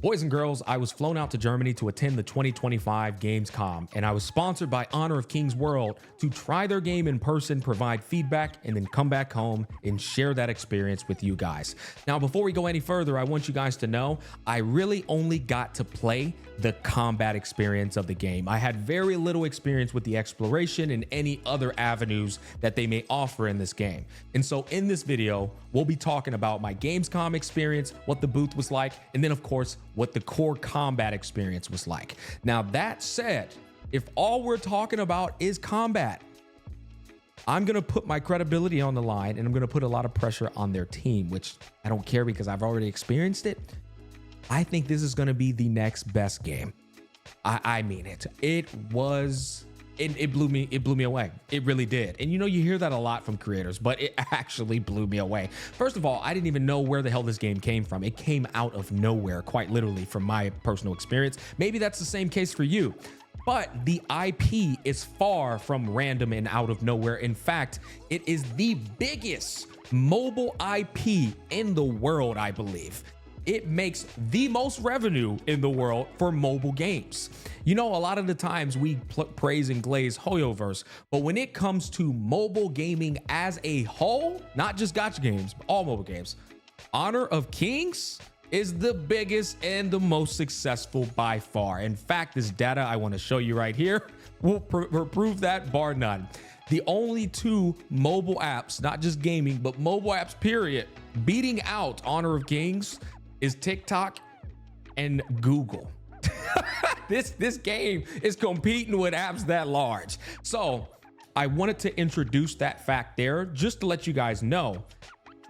Boys and girls, I was flown out to Germany to attend the 2025 Gamescom, and I was sponsored by Honor of Kings World to try their game in person, provide feedback, and then come back home and share that experience with you guys. Now, before we go any further, I want you guys to know I really only got to play the combat experience of the game. I had very little experience with the exploration and any other avenues that they may offer in this game. And so in this video, we'll be talking about my Gamescom experience, what the booth was like, and then of course, what the core combat experience was like. Now that said, if all we're talking about is combat, I'm gonna put my credibility on the line and I'm gonna put a lot of pressure on their team, which I don't care because I've already experienced it. I think this is gonna be the next best game. I mean it. It blew me away. It really did. And you know, you hear that a lot from creators, but it actually blew me away. First of all, I didn't even know where the hell this game came from. It came out of nowhere, quite literally, from my personal experience. Maybe that's the same case for you. But the IP is far from random and out of nowhere. In fact, it is the biggest mobile IP in the world, I believe. It makes the most revenue in the world for mobile games. You know, a lot of the times we praise and glaze Hoyoverse, but when it comes to mobile gaming as a whole, not just gacha games, but all mobile games, Honor of Kings is the biggest and the most successful by far. In fact, this data I want to show you right here will prove that bar none. The only two mobile apps, not just gaming, but mobile apps period, beating out Honor of Kings is TikTok and Google. This game is competing with apps that large. So I wanted to introduce that fact there just to let you guys know.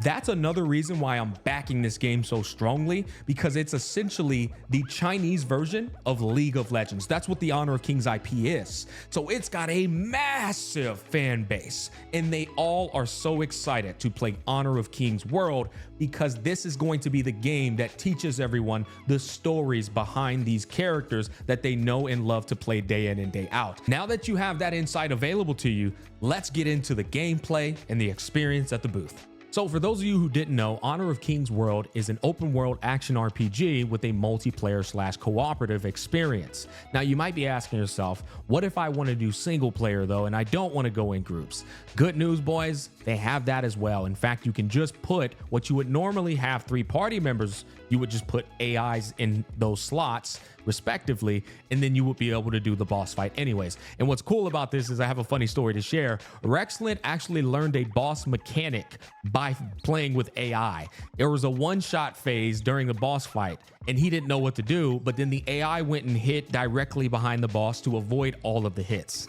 That's another reason why I'm backing this game so strongly, because it's essentially the Chinese version of League of Legends. That's what the Honor of Kings IP is. So it's got a massive fan base, and they all are so excited to play Honor of Kings World because this is going to be the game that teaches everyone the stories behind these characters that they know and love to play day in and day out. Now that you have that insight available to you, let's get into the gameplay and the experience at the booth. So for those of you who didn't know, Honor of Kings World is an open world action RPG with a multiplayer / cooperative experience. Now you might be asking yourself, what if I want to do single player though, and I don't want to go in groups? Good news, boys, they have that as well. In fact, you can just put what you would normally have 3 party members, you would just put AIs in those slots respectively, and then you would be able to do the boss fight anyways. And what's cool about this is I have a funny story to share. Rexlin actually learned a boss mechanic by playing with AI. There was a one-shot phase during the boss fight and he didn't know what to do, but then the AI went and hit directly behind the boss to avoid all of the hits.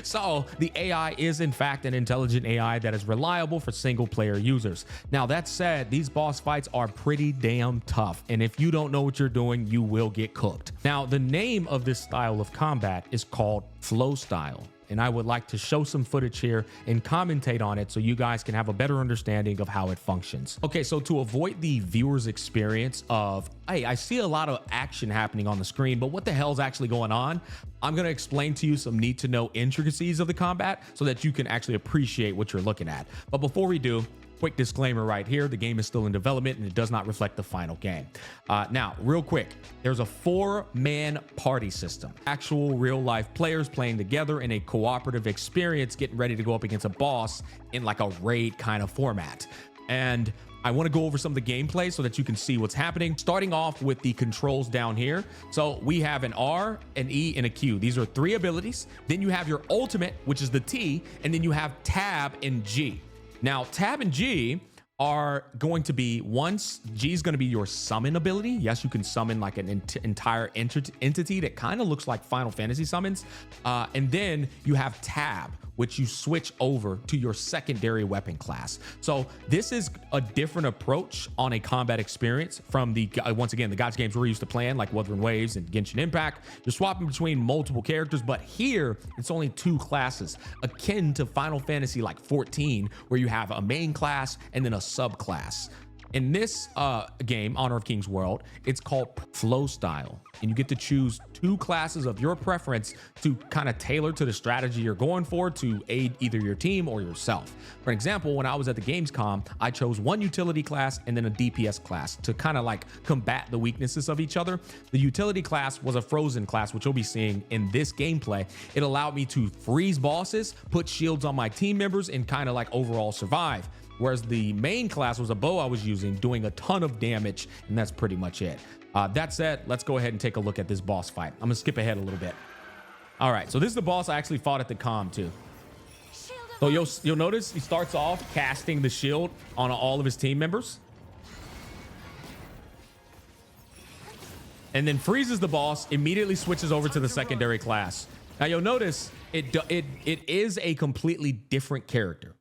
So the AI is in fact an intelligent AI that is reliable for single player users. Now that said, these boss fights are pretty damn tough, and if you don't know what you're doing, you will get cooked. Now the name of this style of combat is called flow style, and I would like to show some footage here and commentate on it so you guys can have a better understanding of how it functions. Okay, so to avoid the viewer's experience of, hey, I see a lot of action happening on the screen, but what the hell's actually going on? I'm gonna explain to you some need to know intricacies of the combat so that you can actually appreciate what you're looking at. But before we do, quick disclaimer right here, the game is still in development and it does not reflect the final game. Now, real quick, there's a 4-man party system. Actual real life players playing together in a cooperative experience, getting ready to go up against a boss in like a raid kind of format. And I want to go over some of the gameplay so that you can see what's happening. Starting off with the controls down here. So we have an R, an E, and a Q. These are 3 abilities. Then you have your ultimate, which is the T, and then you have tab and G. Now, tab and G are going to be, once G is going to be your summon ability. Yes, you can summon like an entire entity that kind of looks like Final Fantasy summons. And then you have tab, which you switch over to your secondary weapon class. So this is a different approach on a combat experience from the, once again, the gacha games we're used to playing, like Wuthering Waves and Genshin Impact. You're swapping between multiple characters, but here it's only 2 classes, akin to Final Fantasy like 14, where you have a main class and then a subclass. In this game, Honor of Kings World, it's called Flow Style. And you get to choose 2 classes of your preference to kind of tailor to the strategy you're going for to aid either your team or yourself. For example, when I was at the gamescom, I chose 1 utility class and then a DPS class to kind of like combat the weaknesses of each other. The utility class was a frozen class, which you'll be seeing in this gameplay. It allowed me to freeze bosses, put shields on my team members, and kind of like overall survive. Whereas the main class was a bow I was using, doing a ton of damage, and that's pretty much it. That said, let's go ahead and take a look at this boss fight. I'm gonna skip ahead a little bit. All right, so this is the boss I actually fought at the com too. So you'll notice he starts off casting the shield on all of his team members, and then freezes the boss, immediately switches over to the secondary class. Now you'll notice it is a completely different character.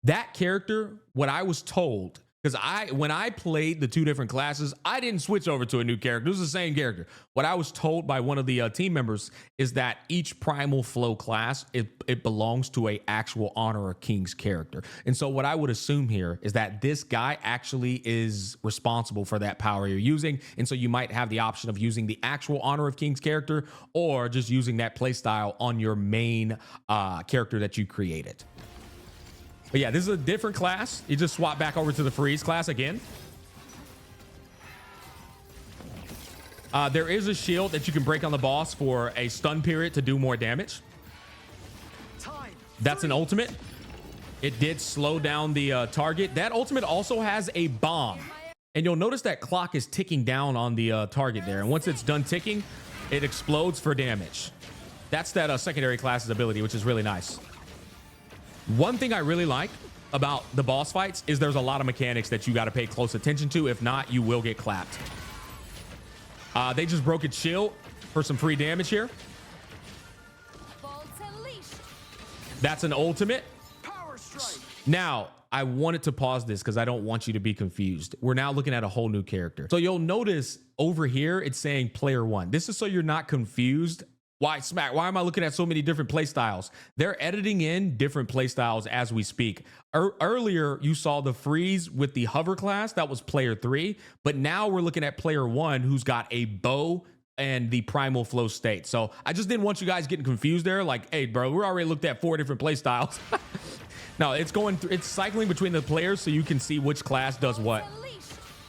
That character, what I was told, because when I played the 2 different classes, I didn't switch over to a new character. It was the same character. What I was told by one of the team members is that each Primal Flow class, it belongs to a actual Honor of Kings character. And so what I would assume here is that this guy actually is responsible for that power you're using. And so you might have the option of using the actual Honor of Kings character or just using that playstyle on your main character that you created. But yeah, this is a different class. You just swap back over to the freeze class again. There is a shield that you can break on the boss for a stun period to do more damage. That's an ultimate. It did slow down the target. That ultimate also has a bomb. And you'll notice that clock is ticking down on the target there. And once it's done ticking, it explodes for damage. That's that secondary class's ability, which is really nice. One thing I really like about the boss fights is there's a lot of mechanics that you got to pay close attention to. If not, you will get clapped. They just broke its shield for some free damage here. That's an ultimate. Now, I wanted to pause this because I don't want you to be confused. We're now looking at a whole new character. So you'll notice over here, it's saying player 1. This is so you're not confused. Why am I looking at so many different play styles? They're editing in different play styles as we speak. Earlier, you saw the freeze with the hover class. That was player 3. But now we're looking at player 1, who's got a bow and the primal flow state. So I just didn't want you guys getting confused there. Like, hey, bro, we're already looked at 4 different play styles. No, it's cycling between the players so you can see which class does what.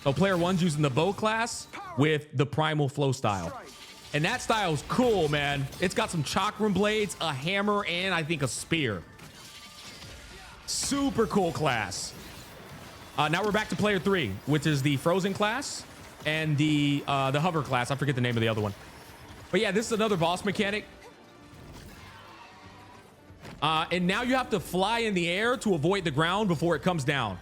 So player 1's using the bow class with the primal flow style. And that style is cool, man. It's got some chakram blades, a hammer, and I think a spear. Super cool class. Now we're back to player 3, which is the frozen class and the hover class. I forget the name of the other one. But yeah, this is another boss mechanic. And now you have to fly in the air to avoid the ground before it comes down.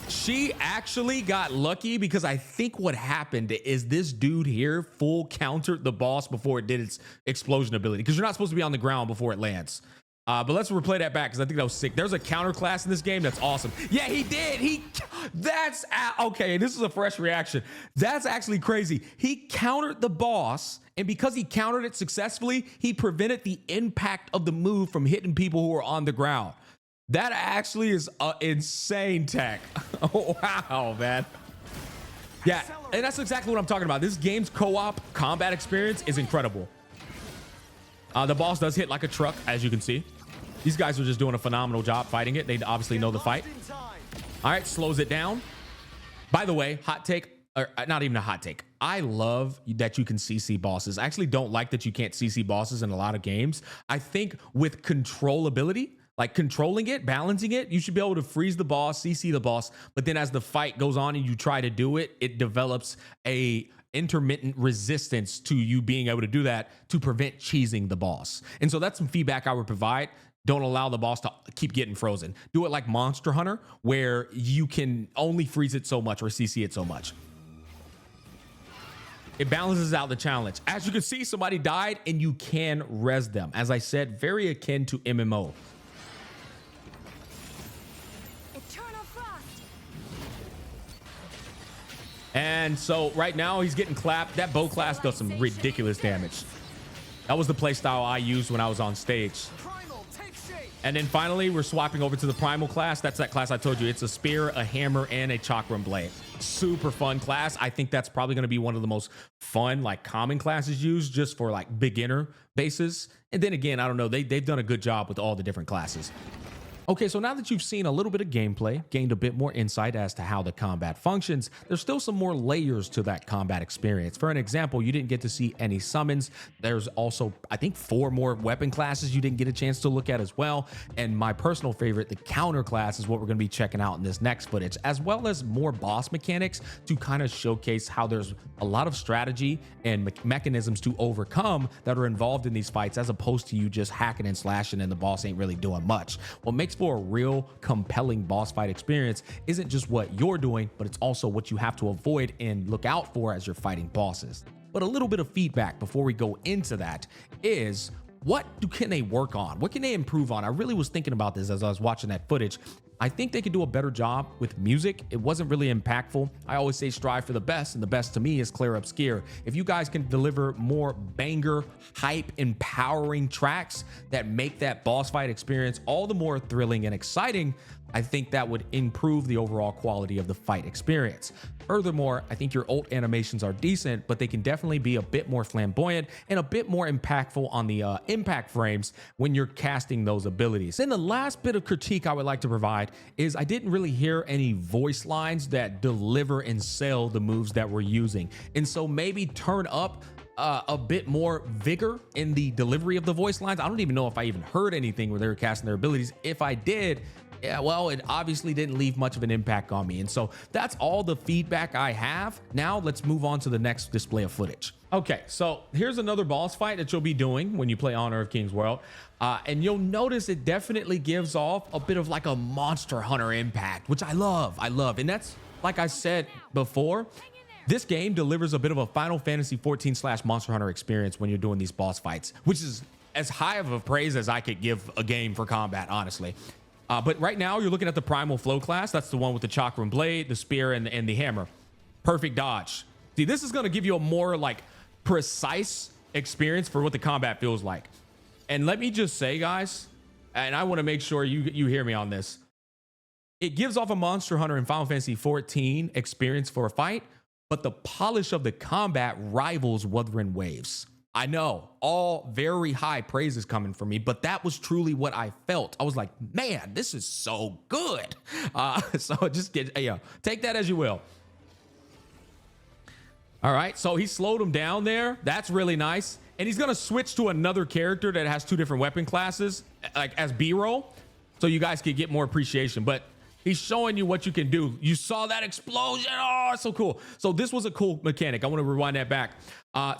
She actually got lucky because I think what happened is this dude here full countered the boss before it did its explosion ability, because you're not supposed to be on the ground before it lands. But let's replay that back because I think that was sick. There's a counter class in this game that's awesome. Yeah, he did. Okay, this is a fresh reaction. That's actually crazy. He countered the boss, and because he countered it successfully, he prevented the impact of the move from hitting people who are on the ground. That actually is insane tech. Oh, wow, man. Yeah, and that's exactly what I'm talking about. This game's co-op combat experience is incredible. The boss does hit like a truck, as you can see. These guys are just doing a phenomenal job fighting it. They obviously know the fight. All right, slows it down. By the way, hot take, or not even a hot take. I love that you can CC bosses. I actually don't like that you can't CC bosses in a lot of games. I think with controllability, like controlling it, balancing it, you should be able to freeze the boss, CC the boss, but then as the fight goes on and you try to do it, it develops a intermittent resistance to you being able to do that to prevent cheesing the boss. And so that's some feedback I would provide. Don't allow the boss to keep getting frozen. Do it like Monster Hunter, where you can only freeze it so much or CC it so much. It balances out the challenge. As you can see, somebody died and you can res them. As I said, very akin to MMO. And so right now he's getting clapped. That bow class does some ridiculous damage. That was the play style I used when I was on stage. And then finally, we're swapping over to the primal class. That's that class I told you. It's a spear, a hammer, and a chakram blade. Super fun class. I think that's probably going to be one of the most fun, like, common classes used just for like beginner bases. And then again, I don't know, they've done a good job with all the different classes. Okay, so now that you've seen a little bit of gameplay, gained a bit more insight as to how the combat functions, there's still some more layers to that combat experience. For an example, you didn't get to see any summons. There's also, I think, 4 more weapon classes you didn't get a chance to look at as well. And my personal favorite, the counter class, is what we're going to be checking out in this next footage, as well as more boss mechanics to kind of showcase how there's a lot of strategy and mechanisms to overcome that are involved in these fights, as opposed to you just hacking and slashing and the boss ain't really doing much. What makes for a real compelling boss fight experience isn't just what you're doing, but it's also what you have to avoid and look out for as you're fighting bosses. But a little bit of feedback before we go into that is, can they work on? What can they improve on? I really was thinking about this as I was watching that footage. I think they could do a better job with music. It wasn't really impactful. I always say strive for the best, and the best to me is clear obscure. If you guys can deliver more banger, hype, empowering tracks that make that boss fight experience all the more thrilling and exciting, I think that would improve the overall quality of the fight experience. Furthermore, I think your ult animations are decent, but they can definitely be a bit more flamboyant and a bit more impactful on the impact frames when you're casting those abilities. Then the last bit of critique I would like to provide is I didn't really hear any voice lines that deliver and sell the moves that we're using. And so maybe turn up a bit more vigor in the delivery of the voice lines. I don't even know if I even heard anything where they were casting their abilities. If I did, yeah, well, it obviously didn't leave much of an impact on me. And so that's all the feedback I have. Now let's move on to the next display of footage. Okay, so here's another boss fight that you'll be doing when you play Honor of Kings World. And you'll notice it definitely gives off a bit of like a Monster Hunter impact, which I love. And that's, like I said before, this game delivers a bit of a Final Fantasy 14/ Monster Hunter experience when you're doing these boss fights, which is as high of a praise as I could give a game for combat, honestly. But right now you're looking at the Primal Flow class. That's the one with the chakram blade, the spear, and the hammer. Perfect dodge. See, this is going to give you a more like precise experience for what the combat feels like. And let me just say, guys, and I want to make sure you hear me on this. It gives off a Monster Hunter and Final Fantasy 14 experience for a fight, but the polish of the combat rivals Wuthering Waves. I know, all very high praises coming from me, but that was truly what I felt. I was like, man, this is so good. So just take that as you will. All right, so he slowed him down there. That's really nice. And he's going to switch to another character that has 2 different weapon classes, like as B-roll, so you guys can get more appreciation. But he's showing you what you can do. You saw that explosion. Oh, it's so cool. So this was a cool mechanic. I want to rewind that back.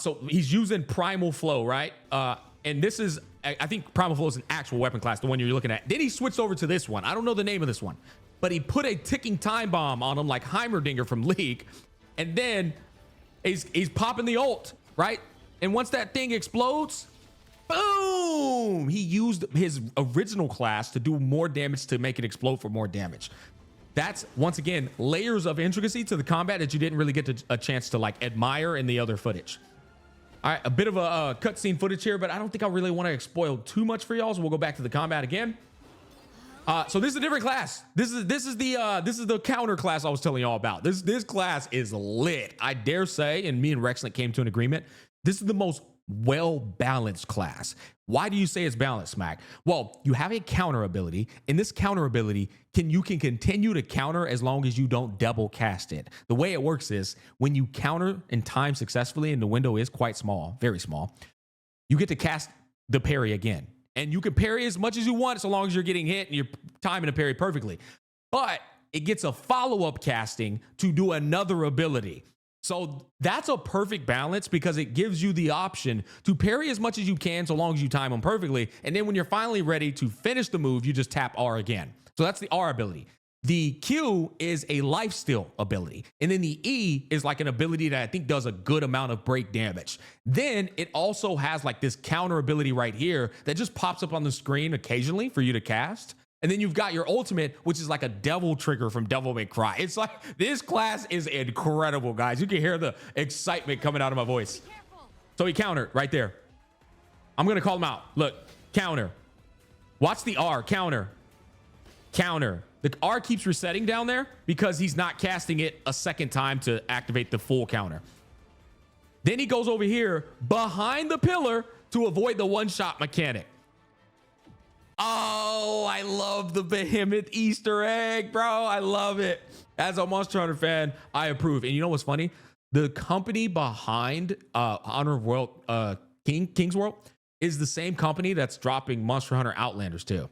So he's using Primal Flow, right? And this is, I think Primal Flow is an actual weapon class, the one you're looking at. Then he switched over to this one. I don't know the name of this one, but he put a ticking time bomb on him like Heimerdinger from League. And then he's popping the ult, right? And once that thing explodes, boom! He used his original class to do more damage to make it explode for more damage. That's, once again, layers of intricacy to the combat that you didn't really get a chance to like admire in the other footage. All right, a bit of a cutscene footage here, but I don't think I really want to spoil too much for y'all, so we'll go back to the combat again. So this is a different class. This is the counter class I was telling y'all about. This class is lit. I dare say, and me and Rexlink came to an agreement, this is the most well-balanced class. Why do you say it's balanced, Smack? Well, you have a counter ability, and this counter ability you can continue to counter as long as you don't double cast it. The way it works is when you counter in time successfully, and the window is quite small, very small, you get to cast the parry again. And you can parry as much as you want so long as you're getting hit and you're timing the parry perfectly. But it gets a follow-up casting to do another ability. So that's a perfect balance because it gives you the option to parry as much as you can so long as you time them perfectly. And then when you're finally ready to finish the move, you just tap R again. So that's the R ability. The Q is a lifesteal ability. And then the E is like an ability that I think does a good amount of break damage. Then it also has like this counter ability right here that just pops up on the screen occasionally for you to cast. And then you've got your ultimate, which is like a devil trigger from Devil May Cry. It's like, this class is incredible, guys. You can hear the excitement coming out of my voice. So he countered right there. I'm going to call him out. Look, counter. Watch the R. Counter. Counter. The R keeps resetting down there because he's not casting it a second time to activate the full counter. Then he goes over here behind the pillar to avoid the one-shot mechanic. Oh, I love the Behemoth Easter egg, bro. I love it. As a Monster Hunter fan, I approve. And you know what's funny? The company behind Honor of World, King's World is the same company that's dropping Monster Hunter Outlanders too.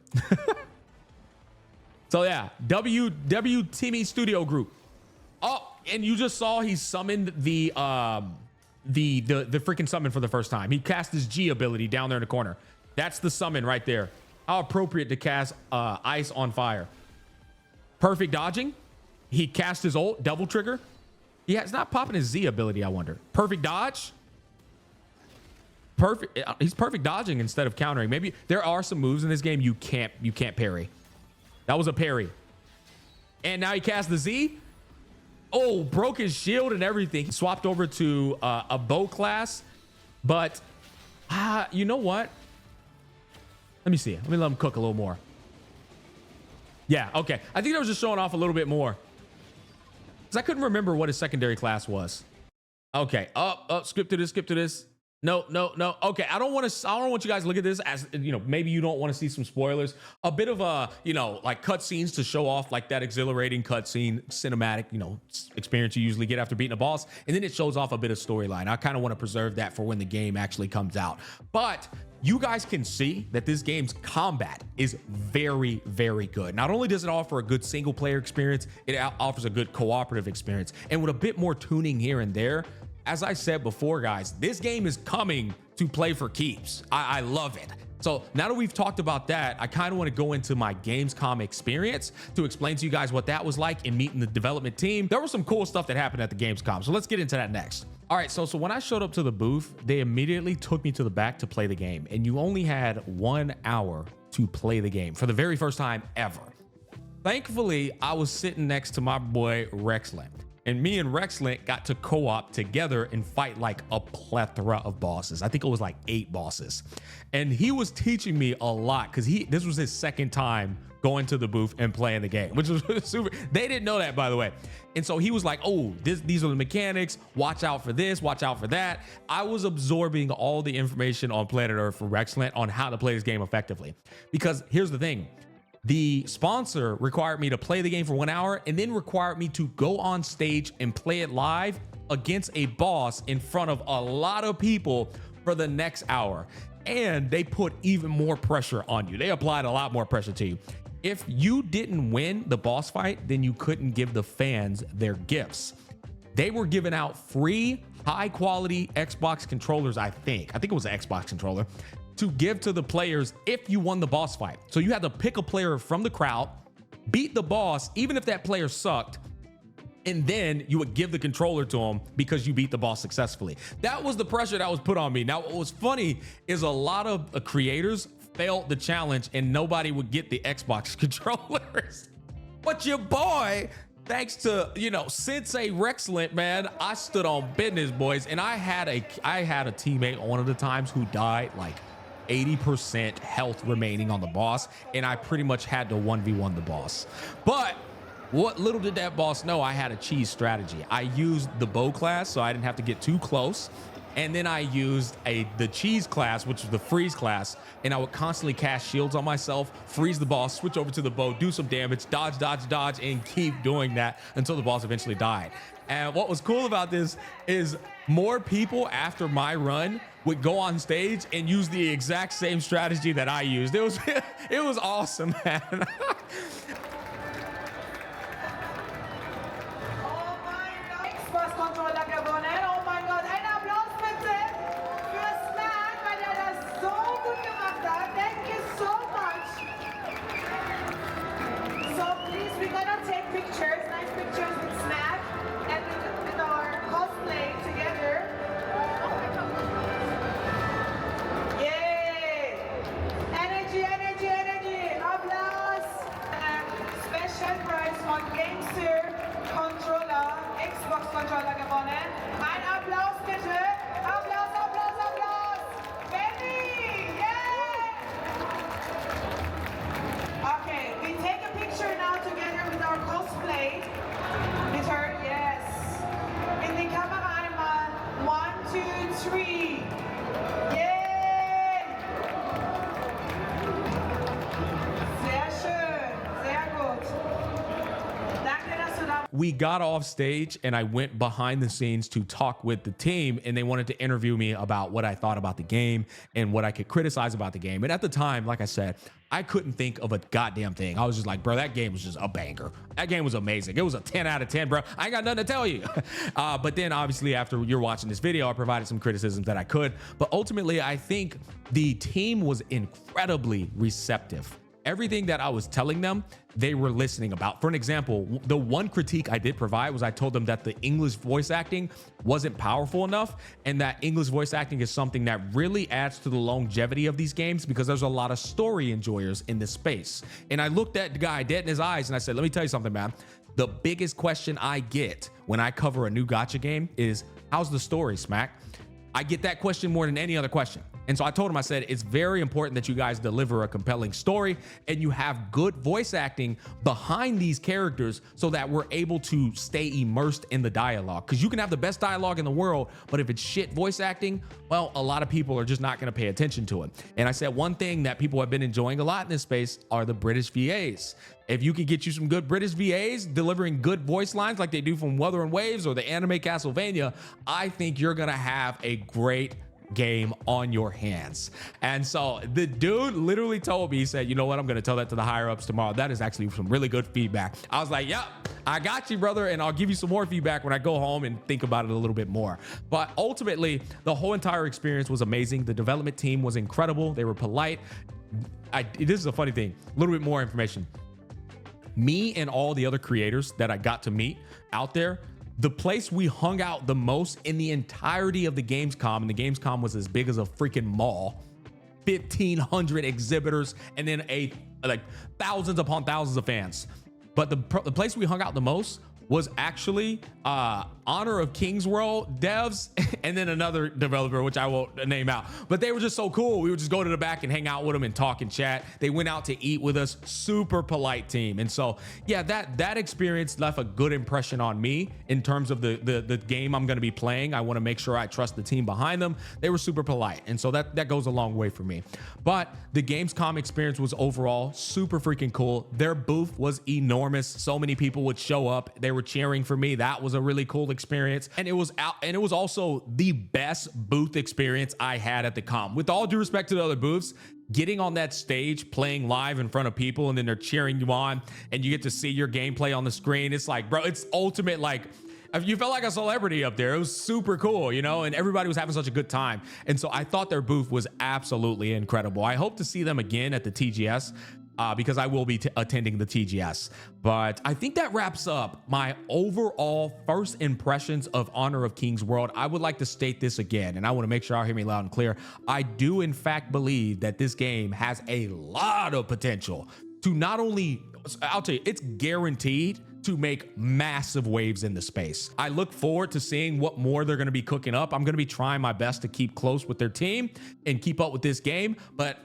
So yeah, W Timmy Studio Group. Oh, and you just saw he summoned the freaking summon for the first time. He cast his G ability down there in the corner. That's the summon right there. How appropriate to cast ice on fire. Perfect dodging. He cast his ult, double trigger. Yeah, it's not popping his Z ability, I wonder. Perfect dodge. Perfect. He's perfect dodging instead of countering. Maybe there are some moves in this game you can't parry. That was a parry. And now he cast the Z. Oh, broke his shield and everything. He swapped over to a bow class. But you know what? Let me see. Let me let him cook a little more. Yeah, okay. I think that was just showing off a little bit more. Because I couldn't remember what his secondary class was. Okay. Skip to this. No. Okay, I don't want you guys to look at this as, you know, maybe you don't want to see some spoilers. A bit of a, you know, like cutscenes to show off like that exhilarating cutscene cinematic, you know, experience you usually get after beating a boss. And then it shows off a bit of storyline. I kind of want to preserve that for when the game actually comes out. But you guys can see that this game's combat is very, very good. Not only does it offer a good single player experience, it offers a good cooperative experience. And with a bit more tuning here and there, as I said before, guys, this game is coming to play for keeps. I love it. So now that we've talked about that, I kind of want to go into my gamescom experience to explain to you guys what that was like in meeting the development team. There was some cool stuff that happened at the gamescom, so let's get into that next. All right, so when I showed up to the booth, they immediately took me to the back to play the game, and you only had 1 hour to play the game for the very first time ever. Thankfully, I was sitting next to my boy Rexlent. And me and Rexlent got to co-op together and fight like a plethora of bosses. I think it was like 8 bosses. And he was teaching me a lot because this was his second time going to the booth and playing the game, which was super. They didn't know that, by the way. And so he was like, oh, these are the mechanics. Watch out for this, watch out for that. I was absorbing all the information on Planet Earth from Rexlent on how to play this game effectively. Because here's the thing. The sponsor required me to play the game for 1 hour and then required me to go on stage and play it live against a boss in front of a lot of people for the next hour. And they put even more pressure on you. They applied a lot more pressure to you. If you didn't win the boss fight, then you couldn't give the fans their gifts. They were giving out free, high quality Xbox controllers, I think it was an Xbox controller, to give to the players if you won the boss fight. So you had to pick a player from the crowd, beat the boss, even if that player sucked, and then you would give the controller to him because you beat the boss successfully. That was the pressure that was put on me. Now, what was funny is a lot of creators failed the challenge and nobody would get the Xbox controllers. But your boy, thanks to, you know, Sensei Rexlent, man, I stood on business, boys. And I had a teammate one of the times who died like 80% health remaining on the boss, and I pretty much had to 1v1 the boss. But what little did that boss know, I had a cheese strategy. I used the bow class so I didn't have to get too close, and then I used the cheese class, which was the freeze class, and I would constantly cast shields on myself, freeze the boss, switch over to the bow, do some damage, dodge, and keep doing that until the boss eventually died. And what was cool about this is more people after my run would go on stage and use the exact same strategy that I used. It was awesome, man. Tree. Yay! Sehr schön. Sehr gut. Danke, dass du da We got off stage and I went behind the scenes to talk with the team, and they wanted to interview me about what I thought about the game and what I could criticize about the game. And at the time, like I said, I couldn't think of a goddamn thing. I was just like, bro, that game was just a banger. That game was amazing. It was a 10 out of 10, bro. I ain't got nothing to tell you. But then obviously after you're watching this video, I provided some criticisms that I could. But ultimately, I think the team was incredibly receptive. Everything that I was telling them, they were listening about. For an example, the one critique I did provide was I told them that the English voice acting wasn't powerful enough, and that English voice acting is something that really adds to the longevity of these games because there's a lot of story enjoyers in this space. And I looked at the guy dead in his eyes and I said, let me tell you something, man. The biggest question I get when I cover a new gacha game is, how's the story, Smack? I get that question more than any other question. And so I told him, I said, it's very important that you guys deliver a compelling story and you have good voice acting behind these characters so that we're able to stay immersed in the dialogue. Because you can have the best dialogue in the world, but if it's shit voice acting, well, a lot of people are just not going to pay attention to it. And I said, one thing that people have been enjoying a lot in this space are the British VAs. If you could get you some good British VAs delivering good voice lines like they do from Wuthering Waves or the anime Castlevania, I think you're going to have a great game on your hands. And so the dude literally told me, he said, you know what, I'm going to tell that to the higher ups tomorrow. That is actually some really good feedback. I was like, yep, I got you, brother. And I'll give you some more feedback when I go home and think about it a little bit more. But ultimately, the whole entire experience was amazing. The development team was incredible. They were polite. This is a funny thing, a little bit more information. Me and all the other creators that I got to meet out there, the place we hung out the most in the entirety of the Gamescom, and the Gamescom was as big as a freaking mall, 1,500 exhibitors, and then like thousands upon thousands of fans. But the place we hung out the most was actually Honor of Kings World devs and then another developer, which I won't name out. But they were just so cool. We would just go to the back and hang out with them and talk and chat. They went out to eat with us. Super polite team. And so, yeah, that experience left a good impression on me in terms of the game I'm going to be playing. I want to make sure I trust the team behind them. They were super polite. And so that goes a long way for me. But the Gamescom experience was overall super freaking cool. Their booth was enormous. So many people would show up. They were cheering for me. That was a really cool experience. And it was also the best booth experience I had at the con. With all due respect to the other booths, getting on that stage, playing live in front of people, and then they're cheering you on, and you get to see your gameplay on the screen. It's like, bro, it's ultimate. Like, you felt like a celebrity up there. It was super cool, you know, and everybody was having such a good time. And so I thought their booth was absolutely incredible. I hope to see them again at the TGS. Because I will be attending the TGS. But I think that wraps up my overall first impressions of Honor of Kings World. I would like to state this again, and I want to make sure y'all hear me loud and clear. I do in fact believe that this game has a lot of potential to not only, I'll tell you, it's guaranteed to make massive waves in the space. I look forward to seeing what more they're going to be cooking up. I'm going to be trying my best to keep close with their team and keep up with this game. But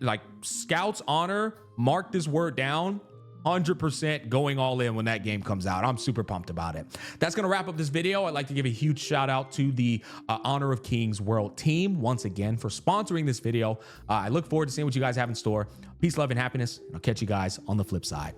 like Scouts Honor, mark this word down, 100% going all in when that game comes out. I'm super pumped about it. That's going to wrap up this video. I'd like to give a huge shout out to the Honor of Kings World team once again for sponsoring this video. I look forward to seeing what you guys have in store. Peace, love, and happiness. I'll catch you guys on the flip side.